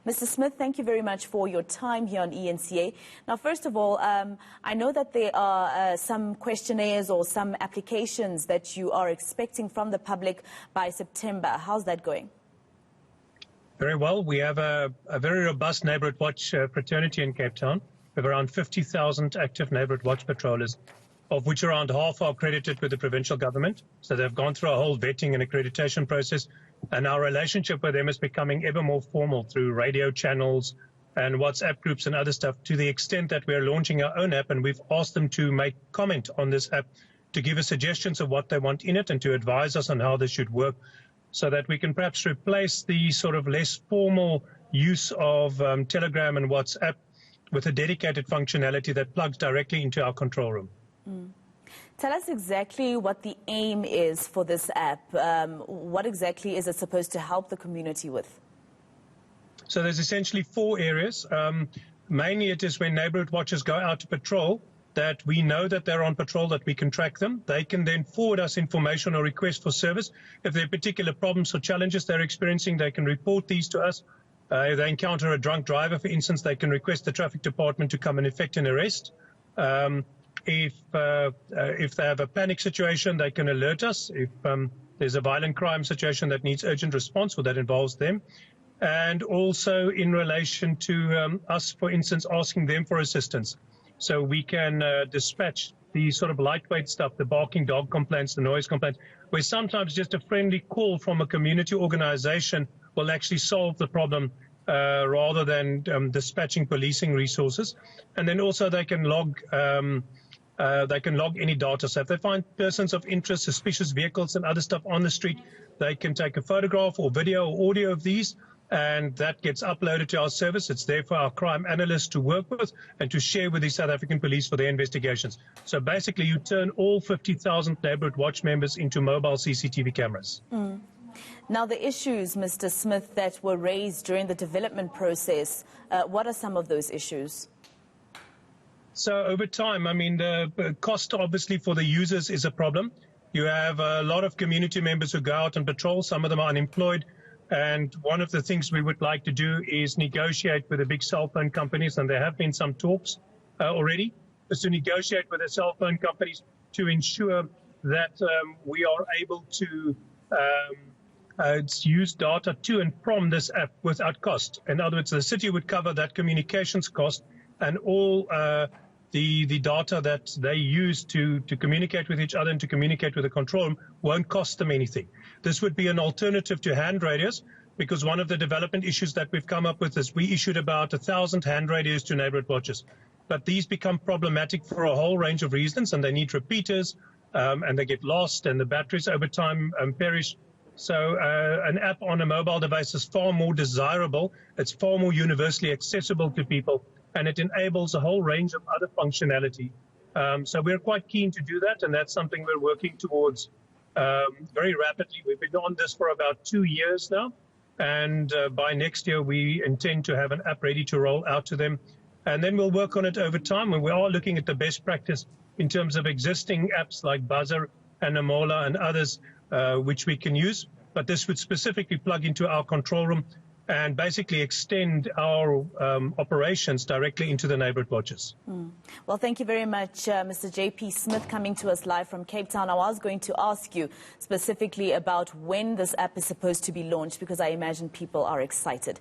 Mr. Smith, thank you very much for your time here on ENCA. Now, first of all, I know that there are some questionnaires or some applications that you are expecting from the public by September. How's that going? Very well. We have a very robust Neighbourhood Watch fraternity in Cape Town. We have around 50,000 active Neighbourhood Watch patrollers, of which around half are accredited with the provincial government. So they've gone through a whole vetting and accreditation process. And our relationship with them is becoming ever more formal through radio channels and WhatsApp groups and other stuff, to the extent that we're launching our own app, and we've asked them to make comment on this app, to give us suggestions of what they want in it and to advise us on how this should work, so that we can perhaps replace the sort of less formal use of Telegram and WhatsApp with a dedicated functionality that plugs directly into our control room. Tell us exactly what the aim is for this app. What exactly is it supposed to help the community with? So there's essentially 4 areas. Mainly it is when neighbourhood watchers go out to patrol, that we know that they're on patrol, that we can track them. They can then forward us information or request for service. If there are particular problems or challenges they're experiencing, they can report these to us. If they encounter a drunk driver, for instance, they can request the traffic department to come and effect an arrest. If they have a panic situation, they can alert us. If there's a violent crime situation that needs urgent response, or that involves them. And also in relation to us, for instance, asking them for assistance. So we can dispatch the sort of lightweight stuff, the barking dog complaints, the noise complaints, where sometimes just a friendly call from a community organization will actually solve the problem, rather than dispatching policing resources. And then also they can log any data. So if they find persons of interest, suspicious vehicles and other stuff on the street, they can take a photograph or video or audio of these, and that gets uploaded to our service. It's there for our crime analysts to work with and to share with the South African police for their investigations. So basically you turn all 50,000 Neighbourhood Watch members into mobile CCTV cameras. Now, the issues, Mr. Smith, that were raised during the development process, what are some of those issues? So over time, I mean, the cost obviously for the users is a problem. You have a lot of community members who go out and patrol. Some of them are unemployed. And one of the things we would like to do is negotiate with the big cell phone companies, and there have been some talks already, is to negotiate with the cell phone companies to ensure that we are able to use data to and from this app without cost. In other words, the city would cover that communications cost, and all the data that they use to communicate with each other and to communicate with the control room won't cost them anything. This would be an alternative to hand radios, because one of the development issues that we've come up with is we issued about 1,000 hand radios to neighbourhood watchers. But these become problematic for a whole range of reasons, and they need repeaters, and they get lost, and the batteries over time perish. So an app on a mobile device is far more desirable. It's far more universally accessible to people, and it enables a whole range of other functionality. So we're quite keen to do that, and that's something we're working towards very rapidly. We've been on this for about 2 years now, and by next year we intend to have an app ready to roll out to them. And then we'll work on it over time, and we are looking at the best practice in terms of existing apps like Buzzer and Amola and others, which we can use. But this would specifically plug into our control room and basically extend our operations directly into the neighbourhood watches. Well, thank you very much, Mr. J.P. Smith, coming to us live from Cape Town. I was going to ask you specifically about when this app is supposed to be launched, because I imagine people are excited.